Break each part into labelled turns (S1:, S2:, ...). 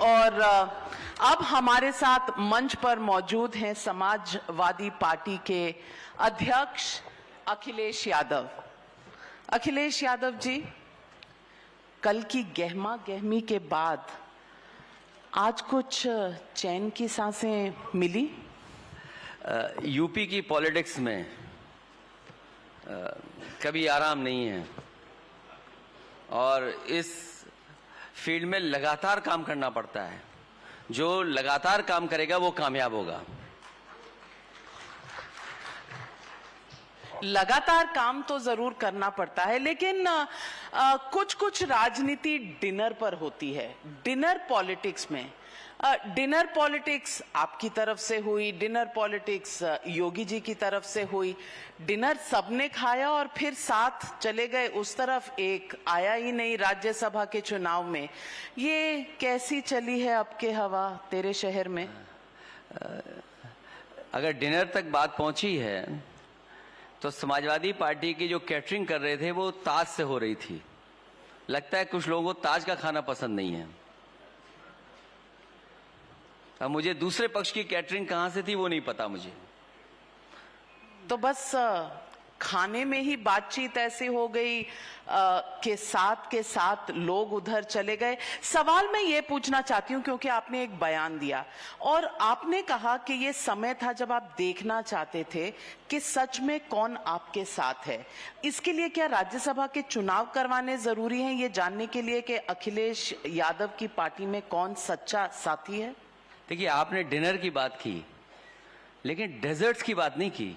S1: और अब हमारे साथ मंच पर मौजूद हैं समाजवादी पार्टी के अध्यक्ष अखिलेश यादव। अखिलेश यादव जी, कल की गहमा गहमी के बाद आज कुछ चैन की सांसें मिली?
S2: यूपी की पॉलिटिक्स में कभी आराम नहीं है और इस फील्ड में लगातार काम करना पड़ता है। जो लगातार काम करेगा वो कामयाब होगा।
S1: लगातार काम तो जरूर करना पड़ता है, लेकिन कुछ कुछ राजनीति डिनर पर होती है। डिनर पॉलिटिक्स में डिनर पॉलिटिक्स आपकी तरफ से हुई, डिनर पॉलिटिक्स योगी जी की तरफ से हुई। डिनर सबने खाया और फिर साथ चले गए उस तरफ, एक आया ही नहीं राज्यसभा के चुनाव में। ये कैसी चली है अब के हवा तेरे शहर में?
S2: अगर डिनर तक बात पहुंची है तो समाजवादी पार्टी की जो कैटरिंग कर रहे थे वो ताज से हो रही थी। लगता है कुछ लोगों को ताज का खाना पसंद नहीं है। अब मुझे दूसरे पक्ष की कैटरिंग कहां से थी वो नहीं पता मुझे।
S1: तो बस खाने में ही बातचीत ऐसी हो गई के साथ लोग उधर चले गए। सवाल मैं ये पूछना चाहती हूँ, क्योंकि आपने एक बयान दिया और आपने कहा कि ये समय था जब आप देखना चाहते थे कि सच में कौन आपके साथ है। इसके लिए क्या राज्यसभा के चुनाव करवाने जरूरी हैं, ये जानने के लिए कि अखिलेश यादव की पार्टी में कौन सच्चा साथी है?
S2: देखिए, आपने डिनर की बात की लेकिन डेजर्ट्स की बात नहीं की।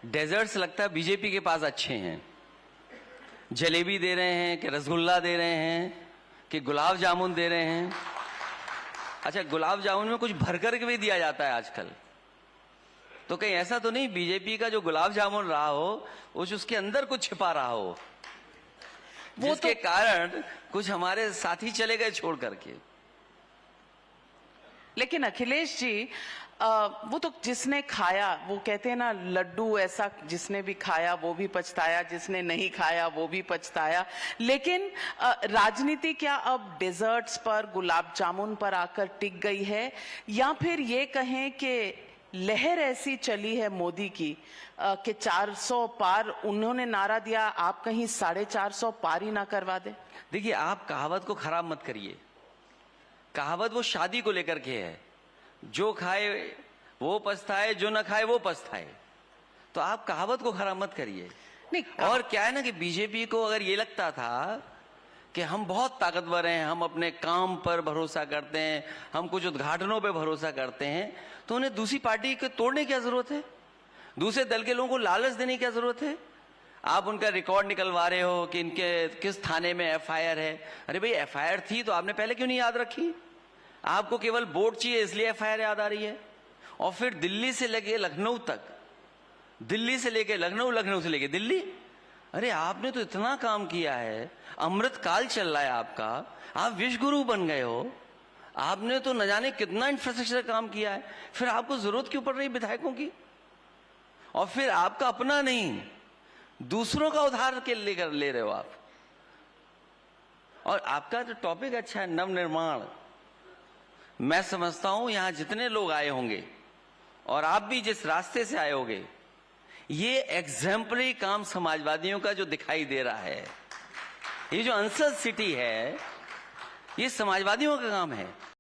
S2: डेजर्ट्स लगता है बीजेपी के पास अच्छे हैं। जलेबी दे रहे हैं कि रसगुल्ला दे रहे हैं कि गुलाब जामुन दे रहे हैं। अच्छा, गुलाब जामुन में कुछ भर कर के भी दिया जाता है आजकल। तो कहीं ऐसा तो नहीं बीजेपी का जो गुलाब जामुन रहा हो उसके अंदर कुछ छिपा रहा हो, जिसके कारण कुछ हमारे साथी चले गए छोड़ करके।
S1: लेकिन अखिलेश जी, वो तो जिसने खाया, वो कहते हैं ना लड्डू ऐसा, जिसने भी खाया वो भी पछताया, जिसने नहीं खाया वो भी पछताया। लेकिन राजनीति क्या अब डेजर्ट्स पर, गुलाब जामुन पर आकर टिक गई है, या फिर ये कहें कि लहर ऐसी चली है मोदी की कि 400 पार उन्होंने नारा दिया, आप कहीं 450 पार ही ना करवा दे?
S2: देखिए, आप कहावत को खराब मत करिए। कहावत वो शादी को लेकर के है, जो खाए वो पछताए, जो ना खाए वो पछताए। तो आप कहावत को खराब मत करिए।
S1: नहीं,
S2: और क्या है ना कि बीजेपी को अगर ये लगता था कि हम बहुत ताकतवर हैं, हम अपने काम पर भरोसा करते हैं, हम कुछ उद्घाटनों पे भरोसा करते हैं, तो उन्हें दूसरी पार्टी को तोड़ने की क्या जरूरत है? दूसरे दल के लोगों को लालच देने की क्या जरूरत है? आप उनका रिकॉर्ड निकलवा रहे हो कि इनके किस थाने में एफआईआर है। अरे भाई, एफआईआर थी तो आपने पहले क्यों नहीं याद रखी? आपको केवल वोट चाहिए इसलिए एफआईआर याद आ रही है। और फिर दिल्ली से लेके लखनऊ तक, दिल्ली से लेके लखनऊ, लखनऊ से लेके दिल्ली। अरे आपने तो इतना काम किया है, अमृत काल चल रहा है आपका, आप विश्व गुरु बन गए हो, आपने तो न जाने कितना इंफ्रास्ट्रक्चर काम किया है। फिर आपको जरूरत क्यों पड़ रही विधायकों की? और फिर आपका अपना नहीं, दूसरों का उधार के लेकर ले रहे हो आप। और आपका जो टॉपिक अच्छा है, नवनिर्माण। मैं समझता हूं यहां जितने लोग आए होंगे और आप भी जिस रास्ते से आए होंगे, ये एग्जाम्पलरी काम समाजवादियों का जो दिखाई दे रहा है, ये जो अंसद सिटी है, ये समाजवादियों का काम है।